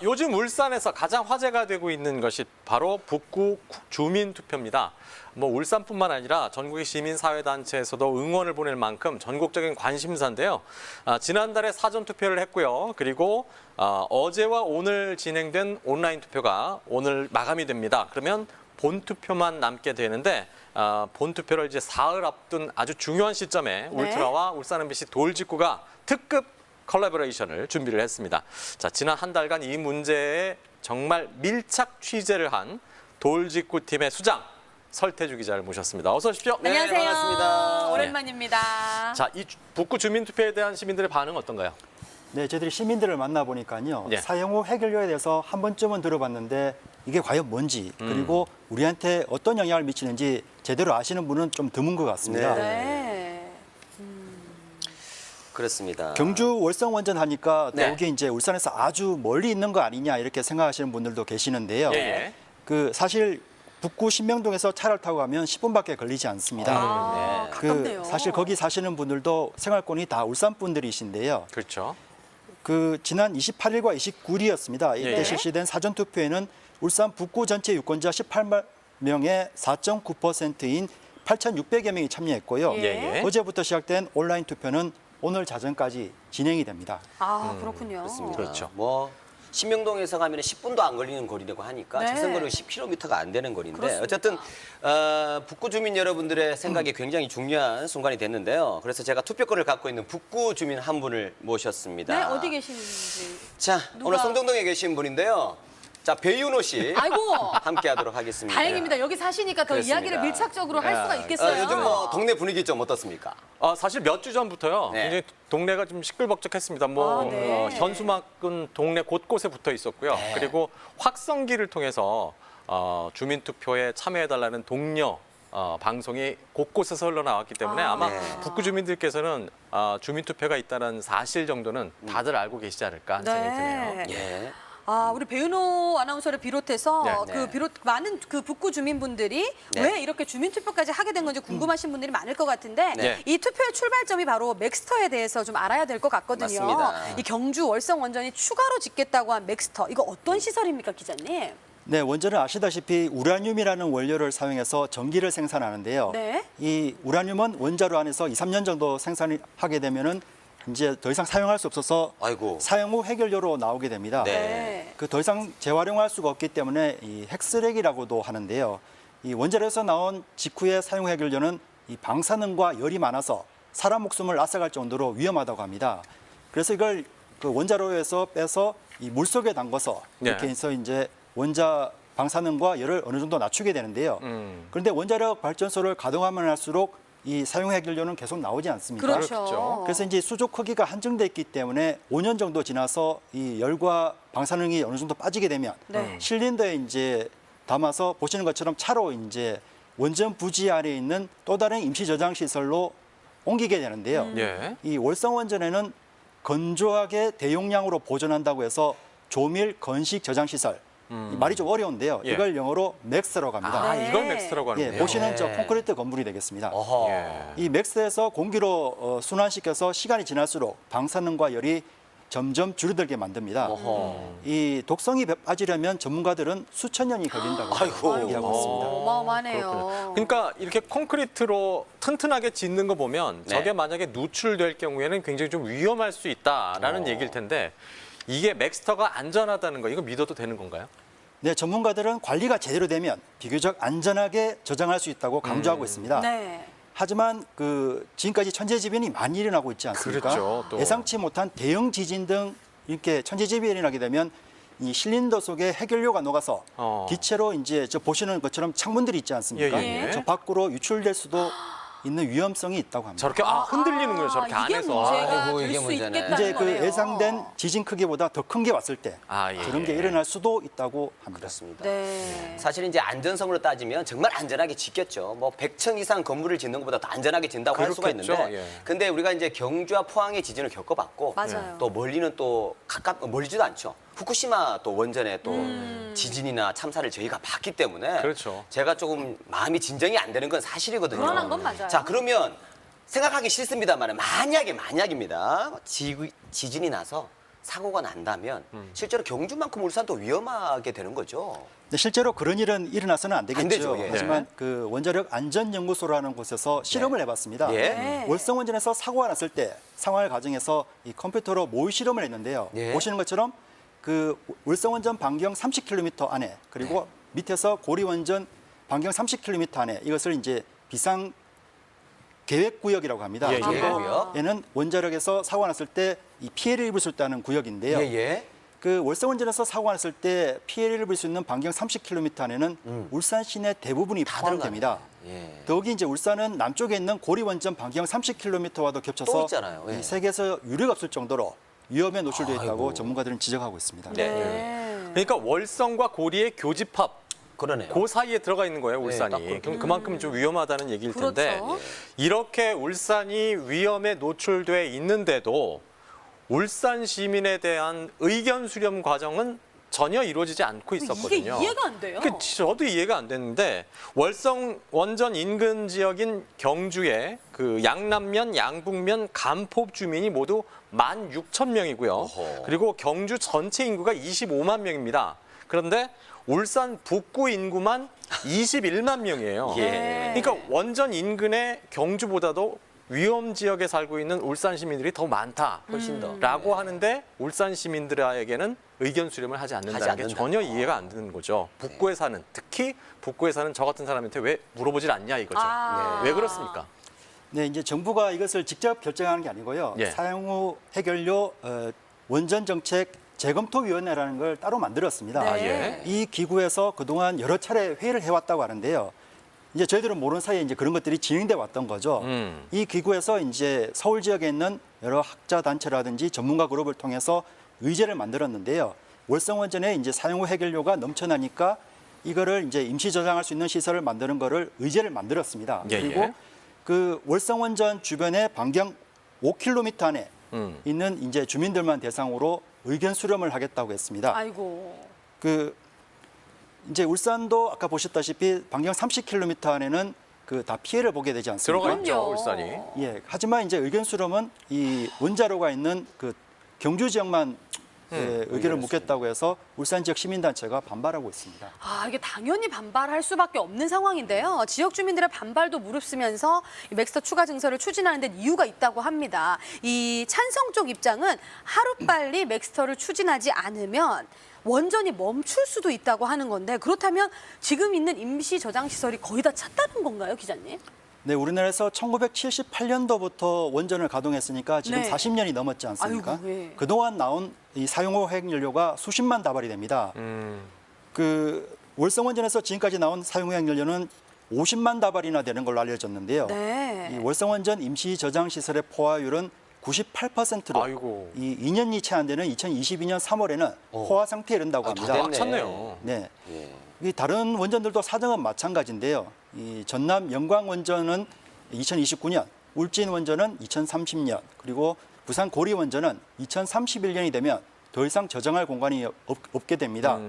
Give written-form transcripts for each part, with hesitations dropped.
요즘 울산에서 가장 화제가 되고 있는 것이 바로 북구 주민투표입니다. 울산뿐만 아니라 전국의 시민사회단체에서도 응원을 보낼 만큼 전국적인 관심사인데요. 지난달에 사전투표를 했고요. 그리고 어제와 오늘 진행된 온라인 투표가 오늘 마감이 됩니다. 그러면 본투표만 남게 되는데 본투표를 이제 사흘 앞둔 아주 중요한 시점에 울트라와 울산 MBC 돌직구가 특급 컬래버레이션을 준비를 했습니다. 자, 지난 한 달간 이 문제에 정말 밀착 취재를 한 돌직구팀의 수장 설태주 기자를 모셨습니다. 어서 오십시오. 네, 안녕하세요. 반갑습니다. 오랜만입니다. 자, 이 북구 주민투표에 대한 시민들의 반응은 어떤가요? 네, 저희들이 시민들을 만나보니까요. 예. 사용 후 해결료에 대해서 한 번쯤은 들어봤는데 이게 과연 뭔지 그리고 우리한테 어떤 영향을 미치는지 제대로 아시는 분은 좀 드문 것 같습니다. 네. 그렇습니다. 경주 월성 원전 하니까 네. 더욱이 이제 울산에서 아주 멀리 있는 거 아니냐 이렇게 생각하시는 분들도 계시는데요. 예. 사실 북구 신명동에서 차를 타고 가면 10분밖에 걸리지 않습니다. 가깝네요. 사실 거기 사시는 분들도 생활권이 다 울산 분들이신데요. 그렇죠. 지난 28일과 29일이었습니다. 이때 예. 실시된 사전투표에는 울산 북구 전체 유권자 18만 명의 4.9%인 8,600여 명이 참여했고요. 예. 어제부터 시작된 온라인 투표는 오늘 자정까지 진행이 됩니다. 그렇군요. 그렇습니다. 그렇죠. 신명동에서 가면 10분도 안 걸리는 거리라고 하니까 네. 직선거리가 10km가 안 되는 거리인데 그렇습니다. 어쨌든 북구 주민 여러분들의 생각이 굉장히 중요한 순간이 됐는데요. 그래서 제가 투표권을 갖고 있는 북구 주민 한 분을 모셨습니다. 네, 어디 계시는지. 자, 누가- 오늘 성동동에 계신 분인데요. 자, 배윤호 씨 아이고. 함께하도록 하겠습니다. 다행입니다. 여기 사시니까 더 그렇습니다. 이야기를 밀착적으로 할 예. 수가 있겠어요. 요즘 동네 분위기 좀 어떻습니까? 사실 몇 주 전부터요. 네. 굉장히 동네가 좀 시끌벅적했습니다. 네. 현수막은 동네 곳곳에 붙어 있었고요. 네. 그리고 확성기를 통해서 주민투표에 참여해달라는 동료 방송이 곳곳에서 흘러나왔기 때문에 아마 네. 북구 주민들께서는 주민투표가 있다는 사실 정도는 다들 알고 계시지 않을까 하는 생각이 드네요. 예. 우리 배윤호 아나운서를 비롯해서 네. 많은 북구 주민분들이 네. 왜 이렇게 주민투표까지 하게 된 건지 궁금하신 분들이 많을 것 같은데 네. 이 투표의 출발점이 바로 맥스터에 대해서 좀 알아야 될 것 같거든요. 맞습니다. 이 경주 월성 원전이 추가로 짓겠다고 한 맥스터 이거 어떤 시설입니까, 기자님? 네, 원전은 아시다시피 우라늄이라는 원료를 사용해서 전기를 생산하는데요. 네. 이 우라늄은 원자로 안에서 2, 3년 정도 생산하게 되면은 이제 더 이상 사용할 수 없어서 아이고. 사용 후 해결료로 나오게 됩니다. 네. 더 이상 재활용할 수가 없기 때문에 이 핵쓰레기라고도 하는데요. 이 원자로에서 나온 직후의 사용 해결료는 이 방사능과 열이 많아서 사람 목숨을 앗아갈 정도로 위험하다고 합니다. 그래서 이걸 원자로에서 빼서 이 물속에 담궈서 이렇게 해서 이제 원자 방사능과 열을 어느 정도 낮추게 되는데요. 그런데 원자력 발전소를 가동하면 할수록 이 사용 해결료는 계속 나오지 않습니까? 그렇죠. 그래서 이제 수조 크기가 한정돼 있기 때문에 5년 정도 지나서 이 열과 방사능이 어느 정도 빠지게 되면 네. 실린더에 이제 담아서 보시는 것처럼 차로 이제 원전 부지 아래에 있는 또 다른 임시 저장 시설로 옮기게 되는데요. 예. 이 월성 원전에는 건조하게 대용량으로 보존한다고 해서 조밀 건식 저장 시설. 이 말이 좀 어려운데요. 예. 이걸 영어로 맥스라고 합니다. 네. 이걸 맥스라고 예, 하는군요. 보시는 저 네. 콘크리트 건물이 되겠습니다. 어허. 예. 이 맥스에서 공기로 순환시켜서 시간이 지날수록 방사능과 열이 점점 줄어들게 만듭니다. 어허. 이 독성이 빠지려면 전문가들은 수천 년이 걸린다고 아이고. 얘기하고 있습니다. 어마어마하네요. 그렇군요. 그러니까 이렇게 콘크리트로 튼튼하게 짓는 거 보면 네. 저게 만약에 누출될 경우에는 굉장히 좀 위험할 수 있다라는 얘기일 텐데 이게 맥스터가 안전하다는 거 이거 믿어도 되는 건가요? 네, 전문가들은 관리가 제대로 되면 비교적 안전하게 저장할 수 있다고 강조하고 있습니다. 네. 하지만 지금까지 천재지변이 많이 일어나고 있지 않습니까? 그렇죠, 또. 예상치 못한 대형 지진 등 이렇게 천재지변이 일어나게 되면 이 실린더 속에 해결료가 녹아서 기체로 이제 저 보시는 것처럼 창문들이 있지 않습니까? 예, 예. 저 밖으로 유출될 수도 있는 위험성이 있다고 합니다. 저렇게 흔들리는군요. 저렇게 이게 안에서. 문제가 아이고, 될 이게 수 문제네. 있겠다는 이제 거네요. 예상된 지진 크기보다 더 큰 게 왔을 때 예. 그런 게 일어날 수도 있다고 합니다. 그렇습니다. 네. 사실 이제 안전성으로 따지면 정말 안전하게 짓겠죠. 100층 이상 건물을 짓는 것보다 더 안전하게 짓는다고 할 수가 그렇겠죠. 있는데, 예. 근데 우리가 이제 경주와 포항의 지진을 겪어봤고, 맞아요. 또 멀리는 또 멀지도 않죠. 후쿠시마 또 원전에 또 지진이나 참사를 저희가 봤기 때문에, 그렇죠. 제가 조금 마음이 진정이 안 되는 건 사실이거든요. 불안한 건 맞아요. 자, 그러면 생각하기 싫습니다만 만약입니다. 지진이 나서 사고가 난다면 실제로 경주만큼 울산도 위험하게 되는 거죠. 근데 실제로 그런 일은 일어나서는 안 되겠죠. 안 되죠, 예. 하지만 그 원자력 안전연구소라는 곳에서 실험을 해봤습니다. 예. 네. 월성 원전에서 사고가 났을 때 상황을 가정해서 이 컴퓨터로 모의 실험을 했는데요. 예. 보시는 것처럼 그 월성 원전 반경 30km 안에 그리고 밑에서 고리 원전 반경 30km 안에 이것을 이제 비상 계획 구역이라고 합니다. 예, 예. 이 정도 구역. 에는 원자력에서 사고가 났을 때 이 피해를 입을 수 있다는 구역인데요. 예. 그 월성 원전에서 사고가 났을 때 피해를 입을 수 있는 반경 30km 안에는 울산 시내 대부분이 포함됩니다. 예. 더욱이 이제 울산은 남쪽에 있는 고리 원전 반경 30km와도 또 겹쳐서 있잖아요. 예. 이 세계에서 유례가 없을 정도로 위험에 노출되어 있다고 아이고. 전문가들은 지적하고 있습니다. 네. 그러니까 월성과 고리의 교집합 그러네요. 그 사이에 들어가 있는 거예요, 딱 울산이. 그렇군요. 그럼 그만큼 좀 위험하다는 얘기일 텐데 그렇죠. 이렇게 울산이 위험에 노출돼 있는데도 울산 시민에 대한 의견 수렴 과정은 전혀 이루어지지 않고 있었거든요. 이게 이해가 안 돼요. 저도 이해가 안 됐는데 월성 원전 인근 지역인 경주에 그 양남면, 양북면, 간포 주민이 모두 16,000명이고요. 어허. 그리고 경주 전체 인구가 25만 명입니다. 그런데 울산 북구 인구만 21만 명이에요. 예. 그러니까 원전 인근의 경주보다도 위험 지역에 살고 있는 울산 시민들이 더 많다. 훨씬 더. 라고 하는데 울산 시민들에게는 의견 수렴을 하지 않는다는 하지 게 않는다. 전혀 이해가 안 되는 거죠. 북구에 사는, 특히 북구에 사는 저 같은 사람한테 왜 물어보질 않냐 이거죠. 아. 왜 그렇습니까? 네, 이제 정부가 이것을 직접 결정하는 게 아니고요. 예. 사용 후 해결료 원전 정책 재검토위원회라는 걸 따로 만들었습니다. 네. 아, 예. 이 기구에서 그동안 여러 차례 회의를 해왔다고 하는데요. 이제 저희들은 모르는 사이에 이제 그런 것들이 진행돼 왔던 거죠. 이 기구에서 이제 서울 지역에 있는 여러 학자 단체라든지 전문가 그룹을 통해서 의제를 만들었는데요. 월성 원전에 이제 사용 후 해결료가 넘쳐나니까 이거를 이제 임시 저장할 수 있는 시설을 만드는 거를 의제를 만들었습니다. 예, 그리고 예. 그 월성 원전 주변에 반경 5km 안에 있는 이제 주민들만 대상으로 의견 수렴을 하겠다고 했습니다. 아이고. 그 이제 울산도 아까 보셨다시피 반경 30km 안에는 그 다 피해를 보게 되지 않습니까? 들어가 있죠, 그럼요. 울산이. 예. 하지만 이제 의견 수렴은 이 원자로가 있는 그 경주 지역만 의견을 묻겠다고 해서 울산 지역 시민단체가 반발하고 있습니다. 아, 이게 당연히 반발할 수밖에 없는 상황인데요. 지역 주민들의 반발도 무릅쓰면서 이 맥스터 추가 증설을 추진하는 데 이유가 있다고 합니다. 이 찬성 쪽 입장은 하루빨리 맥스터를 추진하지 않으면 원전이 멈출 수도 있다고 하는 건데 그렇다면 지금 있는 임시 저장 시설이 거의 다 찼다는 건가요, 기자님? 네, 우리나라에서 1978년도부터 원전을 가동했으니까 지금 네. 40년이 넘었지 않습니까? 아이고, 예. 그동안 나온 이 사용후 핵연료가 수십만 다발이 됩니다. 그 월성 원전에서 지금까지 나온 사용후 핵연료는 50만 다발이나 되는 걸로 알려졌는데요. 네. 이 월성 원전 임시 저장 시설의 포화율은 98%로 아이고. 이 2년이 채 안 되는 2022년 3월에는 포화 상태에 이른다고 아, 합니다. 다 꽉 찼네요. 네. 예. 이 다른 원전들도 사정은 마찬가지인데요. 이 전남 영광 원전은 2029년, 울진 원전은 2030년, 그리고 부산 고리 원전은 2031년이 되면 더 이상 저장할 공간이 없게 됩니다.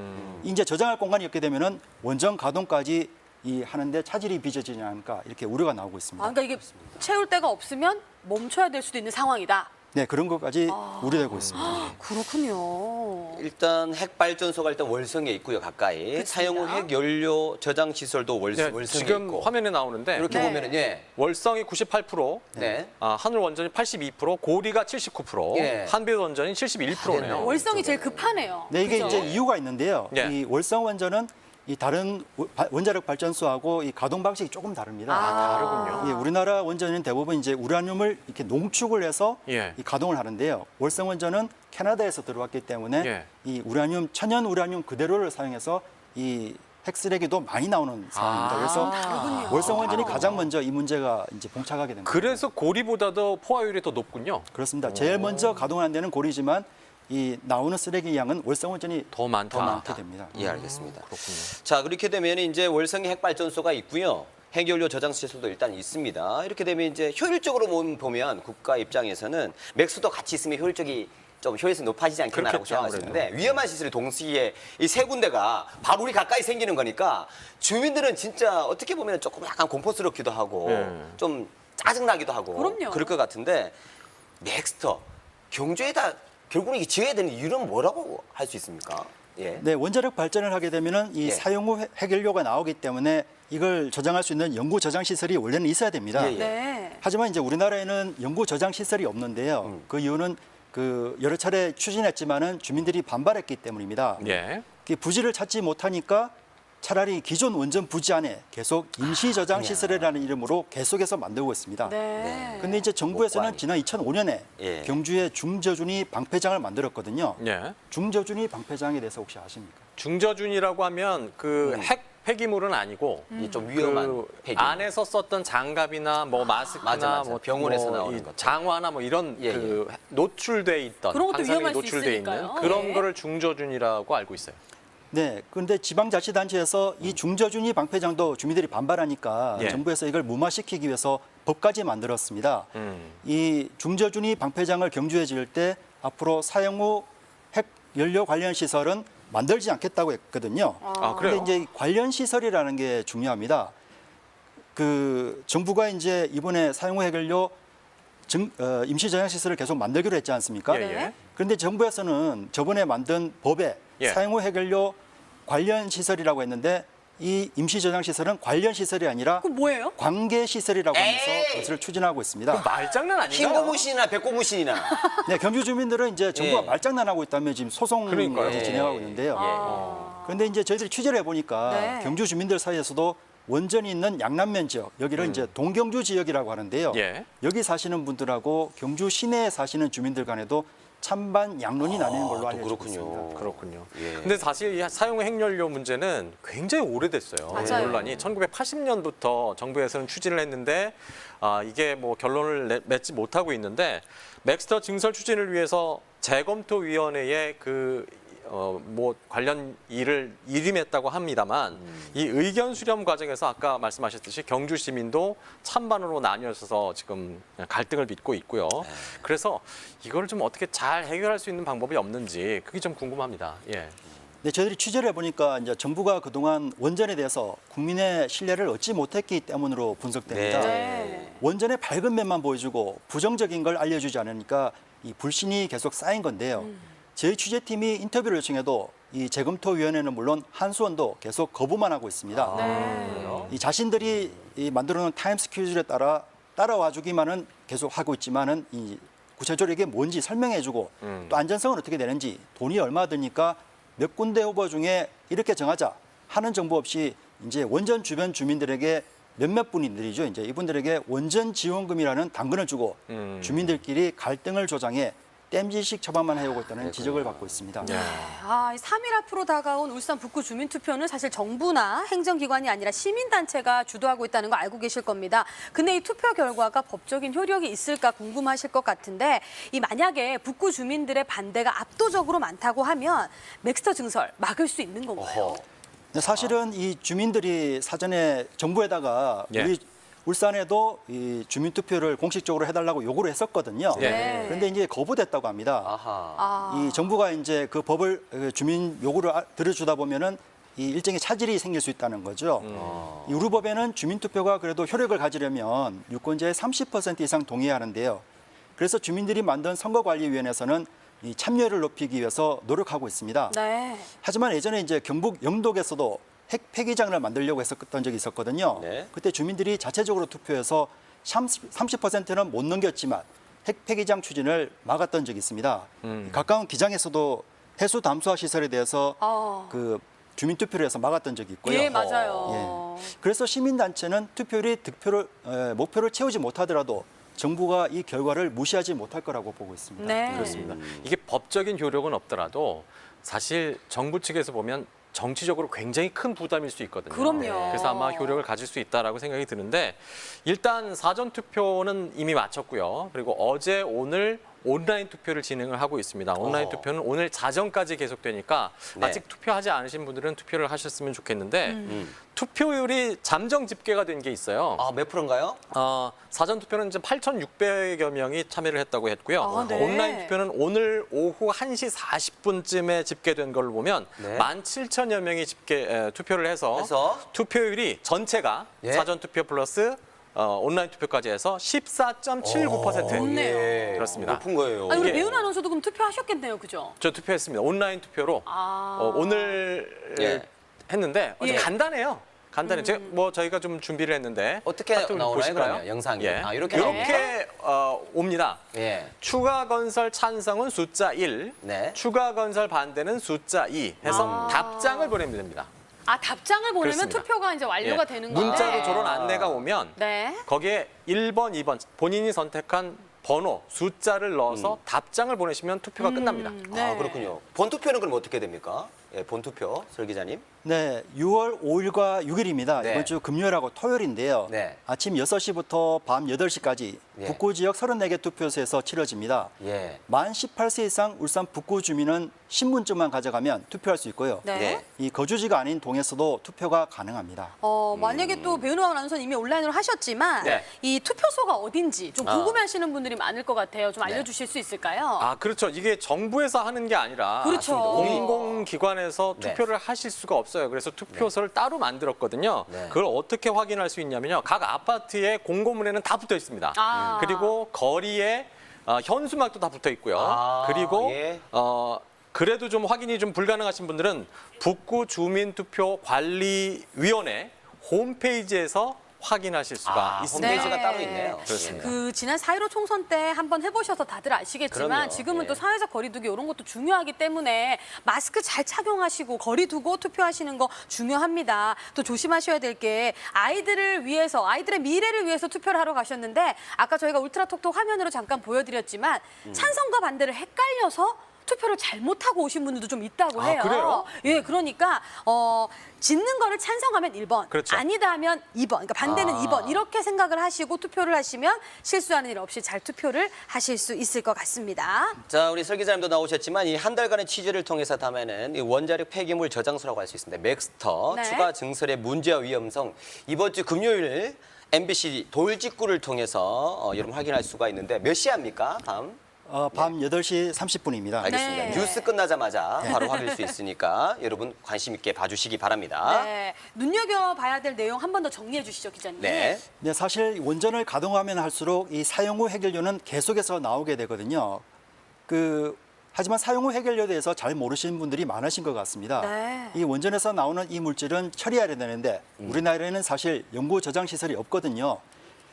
이제 저장할 공간이 없게 되면은 원전 가동까지 이 하는데 차질이 빚어지지 않을까 이렇게 우려가 나오고 있습니다. 아, 그러니까 이게 채울 데가 없으면 멈춰야 될 수도 있는 상황이다. 네, 그런 것까지 우려되고 있습니다. 그렇군요. 일단 핵발전소가 일단 월성에 있고요, 가까이. 사용 후 핵연료 저장 시설도 네, 월성에 지금 있고. 화면에 나오는데 이렇게 네. 보면은 예. 월성이 98%, 네. 하늘 원전이 82%, 고리가 79%, 예. 한빛 원전이 71%네요. 월성이 제일 급하네요. 네, 이게 그죠? 이제 이유가 있는데요. 예. 이 월성 원전은 이 다른 원자력 발전소하고 이 가동 방식이 조금 다릅니다. 다르군요. 예, 우리나라 원전은 대부분 이제 우라늄을 이렇게 농축을 해서 예. 이 가동을 하는데요. 월성 원전은 캐나다에서 들어왔기 때문에 예. 이 우라늄 천연 우라늄 그대로를 사용해서 이 핵쓰레기도 많이 나오는 상황입니다. 그래서 다르군요. 월성 원전이 가장 먼저 이 문제가 이제 봉착하게 됩니다. 그래서 고리보다도 포화율이 더 높군요. 그렇습니다. 제일 먼저 가동하는 데는 고리지만 이 나오는 쓰레기 양은 월성 원전이 더 많다. 더 많게 됩니다. 예, 알겠습니다. 그렇군요. 자, 그렇게 되면 이제 월성에 핵발전소가 있고요. 핵연료 저장 시설도 일단 있습니다. 이렇게 되면 이제 효율적으로 보면 국가 입장에서는 맥스도 같이 있으면 효율적이 좀 효율성이 높아지지 않겠나라고 그렇겠죠, 생각하시는데 위험한 시설이 동시에 이 세 군데가 바로 우리 가까이 생기는 거니까 주민들은 진짜 어떻게 보면 조금 약간 공포스럽기도 하고 예. 좀 짜증나기도 하고 그럼요. 그럴 것 같은데 맥스터 경주에다 결국은 이게 지어야 되는 이유는 뭐라고 할 수 있습니까? 예. 네, 원자력 발전을 하게 되면은 이 예. 사용 후 해결료가 나오기 때문에 이걸 저장할 수 있는 연구 저장 시설이 원래는 있어야 됩니다. 예, 예. 네. 하지만 이제 우리나라에는 연구 저장 시설이 없는데요. 그 이유는 그 여러 차례 추진했지만은 주민들이 반발했기 때문입니다. 예. 그 부지를 찾지 못하니까 차라리 기존 원전 부지 안에 계속 임시 저장 시설이라는 이름으로 계속해서 만들고 있습니다. 네. 근데 이제 정부에서는 목관이. 지난 2005년에 예. 경주에 중저준위 방패장을 만들었거든요. 예. 중저준위 방패장에 대해서 혹시 아십니까? 중저준이라고 하면 그 핵 폐기물은 아니고 이게 좀 위험한 그 폐기물. 안에서 썼던 장갑이나 뭐 마스크나 맞아. 뭐 병원에서 뭐 나오는 이 것들. 장화나 뭐 이런 예, 그 노출돼 있던 그런 것도 방사능이 위험할 수 노출돼 있는 있으니까요. 그런 예. 거를 중저준이라고 알고 있어요. 네, 그런데 지방자치단체에서 이 중저준위 방패장도 주민들이 반발하니까 예. 정부에서 이걸 무마시키기 위해서 법까지 만들었습니다. 음. 이 중저준위 방패장을 경주에 지을 때 앞으로 사용 후 핵 연료 관련 시설은 만들지 않겠다고 했거든요. 아, 근데 그래요? 이제 관련 시설이라는 게 중요합니다. 그 정부가 이제 이번에 사용 후 해결료 임시 저장 시설을 계속 만들기로 했지 않습니까? 예, 예. 그런데 정부에서는 저번에 만든 법에 예. 사용 후 해결료 관련 시설이라고 했는데 이 임시 저장 시설은 관련 시설이 아니라 그럼 뭐예요? 관계 시설이라고 하면서 에이! 그것을 추진하고 있습니다. 말장난 아닌가요? 흰고무신이나 백고무신이나. 네, 경주 주민들은 이제 정부가 예. 말장난하고 있다며 지금 소송을 그러니까요. 진행하고 예. 있는데요. 아. 그런데 이제 저희들이 취재를 해보니까 네. 경주 주민들 사이에서도 원전이 있는 양남면 지역, 여기를 이제 동경주 지역이라고 하는데요. 예. 여기 사시는 분들하고 경주 시내에 사시는 주민들 간에도 찬반 양론이 나뉘는 걸로 또 알려지고 그렇군요. 있습니다. 그렇군요. 예. 근데 사실 이 사용 핵연료 문제는 굉장히 오래됐어요. 맞아요. 논란이 1980년부터 정부에서는 추진을 했는데 이게 뭐 결론을 맺지 못하고 있는데 맥스터 증설 추진을 위해서 재검토위원회에 뭐 관련 일을 일임했다고 합니다만 이 의견 수렴 과정에서 아까 말씀하셨듯이 경주 시민도 찬반으로 나뉘어서 지금 갈등을 빚고 있고요. 그래서 이걸 좀 어떻게 잘 해결할 수 있는 방법이 없는지 그게 좀 궁금합니다. 예. 네, 저희들이 취재를 해보니까 이제 정부가 그동안 원전에 대해서 국민의 신뢰를 얻지 못했기 때문으로 분석됩니다. 네. 원전의 밝은 면만 보여주고 부정적인 걸 알려주지 않으니까 이 불신이 계속 쌓인 건데요. 저희 취재팀이 인터뷰를 요청해도 이 재검토위원회는 물론 한수원도 계속 거부만 하고 있습니다. 네. 이 자신들이 이 만들어놓은 타임 스케줄에 따라와 주기만은 계속 하고 있지만은 이 구체적으로 이게 뭔지 설명해주고 또 안전성은 어떻게 되는지 돈이 얼마 드니까 몇 군데 후보 중에 이렇게 정하자 하는 정보 없이 이제 원전 주변 주민들에게 몇몇 분들이죠. 이제 이분들에게 원전 지원금이라는 당근을 주고 주민들끼리 갈등을 조장해 땜질식 처방만 해오고 있다는 지적을 받고 있습니다. 아, 3일 앞으로 다가온 울산 북구 주민투표는 사실 정부나 행정기관이 아니라 시민단체가 주도하고 있다는 거 알고 계실 겁니다. 근데 이 투표 결과가 법적인 효력이 있을까 궁금하실 것 같은데 이 만약에 북구 주민들의 반대가 압도적으로 많다고 하면 맥스터 증설 막을 수 있는 건가요? 어허. 근데 사실은 이 주민들이 사전에 정부에다가 예. 우리 울산에도 이 주민투표를 공식적으로 해달라고 요구를 했었거든요. 네. 그런데 이제 거부됐다고 합니다. 아하. 아, 이 정부가 이제 그 법을 주민 요구를 들어주다 보면은 이 일정의 차질이 생길 수 있다는 거죠. 이 우루법에는 주민투표가 그래도 효력을 가지려면 유권자의 30% 이상 동의해야 하는데요. 그래서 주민들이 만든 선거관리위원회에서는 이 참여를 높이기 위해서 노력하고 있습니다. 네. 하지만 예전에 이제 경북 영덕에서도 핵 폐기장을 만들려고 했었던 적이 있었거든요. 네. 그때 주민들이 자체적으로 투표해서 30%는 못 넘겼지만 핵 폐기장 추진을 막았던 적이 있습니다. 가까운 기장에서도 해수 담수화 시설에 대해서 그 주민 투표를 해서 막았던 적이 있고요. 예, 맞아요. 그래서 시민단체는 투표율이 목표를 채우지 못하더라도 정부가 이 결과를 무시하지 못할 거라고 보고 있습니다. 네. 그렇습니다. 이게 법적인 효력은 없더라도 사실 정부 측에서 보면 정치적으로 굉장히 큰 부담일 수 있거든요. 그럼요. 그래서 아마 효력을 가질 수 있다라고 생각이 드는데 일단 사전 투표는 이미 마쳤고요. 그리고 어제 오늘 온라인 투표를 진행을 하고 있습니다. 온라인 투표는 오늘 자정까지 계속되니까 네. 아직 투표하지 않으신 분들은 투표를 하셨으면 좋겠는데 투표율이 잠정 집계가 된 게 있어요. 아, 몇 프로인가요? 사전 투표는 이제 8,600여 명이 참여를 했다고 했고요. 아, 네. 온라인 투표는 오늘 오후 1시 40분쯤에 집계된 걸로 보면 네. 17,000여 명이 투표를 해서 해서? 투표율이 전체가 예. 사전 투표 플러스 온라인 투표까지 해서 14.79%. 좋네요. 그렇습니다. 높은 거예요. 아니, 우리 이게- 배우 아나운서도 그럼 투표하셨겠네요, 그죠? 저 투표했습니다. 온라인 투표로 오늘 예. 했는데 예. 간단해요. 간단해. 저희가 좀 준비를 했는데 어떻게 좀 나오나요, 보실까요? 그러면? 영상이? 예. 아, 이렇게 이렇게 옵니다. 예. 추가 건설 찬성은 숫자 1, 네. 추가 건설 반대는 숫자 2 해서 답장을 보내면 됩니다. 답장을 보내면 그렇습니다. 투표가 이제 완료가 예. 되는 거예요. 문자로 저런 안내가 오면 네. 거기에 1번, 2번 본인이 선택한 번호, 숫자를 넣어서 답장을 보내시면 투표가 끝납니다. 네. 아, 그렇군요. 본투표는 그럼 어떻게 됩니까? 예, 본투표, 설 기자님. 네, 6월 5일과 6일입니다. 네. 이번 주 금요일하고 토요일인데요. 네. 아침 6시부터 밤 8시까지 네. 북구 지역 34개 투표소에서 치러집니다. 예. 만 18세 이상 울산 북구 주민은 신분증만 가져가면 투표할 수 있고요. 네. 네. 이 거주지가 아닌 동에서도 투표가 가능합니다. 만약에 또 배은호 아나운서는 이미 온라인으로 하셨지만 네. 이 투표소가 어딘지 좀 아. 궁금해하시는 분들이 많을 것 같아요. 좀 네. 알려주실 수 있을까요? 아, 그렇죠. 이게 정부에서 하는 게 아니라 그렇죠. 공공기관에서 네. 투표를 하실 수가 없어요. 그래서 투표소를 따로 만들었거든요. 네. 그걸 어떻게 확인할 수 있냐면요. 각 아파트의 공고문에는 다 붙어 있습니다. 아. 그리고 거리에 현수막도 다 붙어 있고요. 아, 그리고 예. 그래도 좀 확인이 좀 불가능하신 분들은 북구 주민투표관리위원회 홈페이지에서 확인하실 수가 있습니다. 홈페이지가 네. 따로 있네요. 그렇습니다. 그 지난 4.15 총선 때 한번 해보셔서 다들 아시겠지만 그럼요. 지금은 예. 또 사회적 거리두기 이런 것도 중요하기 때문에 마스크 잘 착용하시고 거리 두고 투표하시는 거 중요합니다. 또 조심하셔야 될 게 아이들을 위해서 아이들의 미래를 위해서 투표를 하러 가셨는데 아까 저희가 울트라톡톡 화면으로 잠깐 보여드렸지만 찬성과 반대를 헷갈려서 투표를 잘못하고 오신 분들도 좀 있다고 아, 해요. 그래요? 예, 그러니까 짓는 거를 찬성하면 1번, 그렇죠. 아니다 하면 2번, 그러니까 반대는 2번 이렇게 생각을 하시고 투표를 하시면 실수하는 일 없이 잘 투표를 하실 수 있을 것 같습니다. 자, 우리 설 기자님도 나오셨지만 이 한 달간의 취재를 통해서 담아낸 이 원자력 폐기물 저장소라고 할 수 있습니다. 맥스터 네. 추가 증설의 문제와 위험성 이번 주 금요일 MBC 돌직구를 통해서 여러분 확인할 수가 있는데 몇 시합니까? 밤 8시 30분입니다. 알겠습니다. 네. 뉴스 끝나자마자 바로 확인할 수 있으니까 여러분 관심 있게 봐주시기 바랍니다. 네, 눈여겨봐야 될 내용 한 번 더 정리해 주시죠, 기자님. 네. 네, 사실 원전을 가동하면 할수록 이 사용 후 해결료는 계속해서 나오게 되거든요. 하지만 사용 후 해결료에 대해서 잘 모르시는 분들이 많으신 것 같습니다. 네. 이 원전에서 나오는 이 물질은 처리해야 되는데 우리나라에는 사실 연구 저장 시설이 없거든요.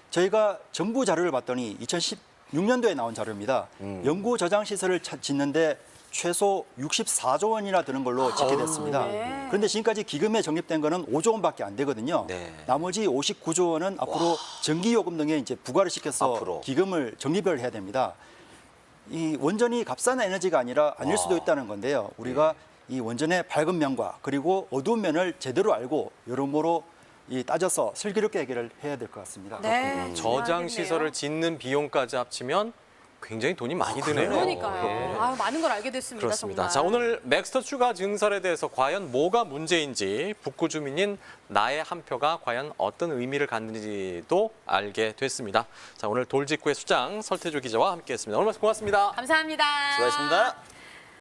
저희가 정부 자료를 봤더니 2016년도에 나온 자료입니다. 연구 저장 시설을 짓는데 최소 64조 원이나 드는 걸로 집계됐습니다. 네. 그런데 지금까지 기금에 적립된 거는 5조 원밖에 안 되거든요. 네. 나머지 59조 원은 앞으로 전기요금 등에 이제 부과를 시켜서 앞으로. 기금을 적립을 해야 됩니다. 이 원전이 값싼 에너지가 아니라 아닐 수도 있다는 건데요. 우리가 이 원전의 밝은 면과 그리고 어두운 면을 제대로 알고 여러모로 따져서 슬기롭게 해결을 해야 될 것 같습니다. 네, 저장 중요하겠네요. 시설을 짓는 비용까지 합치면 굉장히 돈이 많이 드네요. 그러니까요. 예. 아유, 많은 걸 알게 됐습니다. 그렇습니다. 정말. 자, 오늘 맥스터 추가 증설에 대해서 과연 뭐가 문제인지 북구 주민인 나의 한 표가 과연 어떤 의미를 갖는지도 알게 됐습니다. 자, 오늘 돌직구의 수장 설태주 기자와 함께했습니다. 오늘 말씀 고맙습니다. 감사합니다. 수고하셨습니다.